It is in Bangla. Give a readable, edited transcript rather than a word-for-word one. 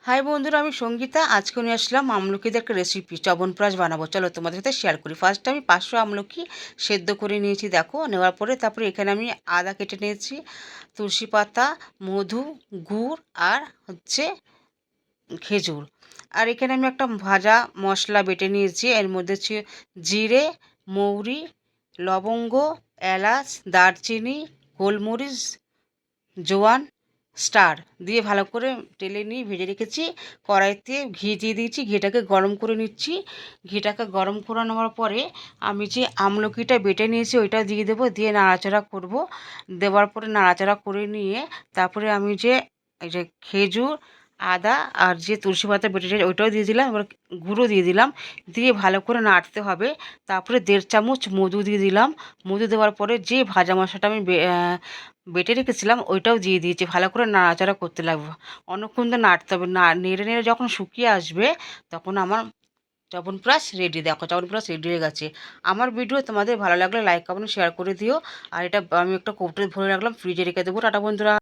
হাই বন্ধুরা, আমি সঙ্গীতা। আজকে নিয়ে আসলাম আমলকিদের একটা রেসিপি, চ্যবনপ্রাশ বানাবো। চলো তোমাদের সাথে শেয়ার করি। ফার্স্টে আমি 500 আমলকি সেদ্ধ করে নিয়েছি, দেখো। নেওয়ার পরে তারপরে এখানে আমি আদা কেটে নিয়েছি, তুলসী পাতা, মধু, গুড় আর হচ্ছে খেজুর। আর এখানে আমি একটা ভাজা মশলা বেটে নিয়েছি। এর মধ্যে হচ্ছে জিরে, মৌরি, লবঙ্গ, এলাচ, দারচিনি, গোলমরিচ, জোয়ান, স্টার দিয়ে ভালো করে টেলে নিয়ে ভেজে রেখেছি। কড়াইতে ঘি দিয়ে দিয়েছি, ঘিটাকে গরম করে নিচ্ছি। ঘিটাকে গরম করে নেওয়ার পরে আমি যে আমলকিটা বেটে নিয়েছি ওইটা দিয়ে দেবো, দিয়ে নাড়াচাড়া করব। দেওয়ার পরে নাড়াচাড়া করে নিয়ে তারপরে আমি যে এই যে খেজুর, আদা আর যে তুলসী পাতা বেটে ওইটাও দিয়ে দিলাম। এবার গুঁড়ো দিয়ে দিলাম, দিয়ে ভালো করে নাড়তে হবে। তারপরে 1.5 চামচ মধু দিয়ে দিলাম। মধু দেওয়ার পরে যে ভাজা মশলাটা আমি বেটে রেখেছিলাম ওইটাও দিয়ে দিয়েছি। ভালো করে নাড়াচাড়া করতে লাগবে, অনেকক্ষণ তো নাড়তে হবে। না নেড়ে নেড়ে যখন শুকিয়ে আসবে তখন আমার চ্যবনপ্রাশ রেডি। দেখো, চ্যবনপ্রাশ রেডি হয়ে গেছে। আমার ভিডিও তোমাদের ভালো লাগলে লাইক কমেন্ট শেয়ার করে দিও। আর এটা আমি একটা কৌটোয় ভরে রাখলাম, ফ্রিজে রেখে দেবো। টাটা বন্ধুরা।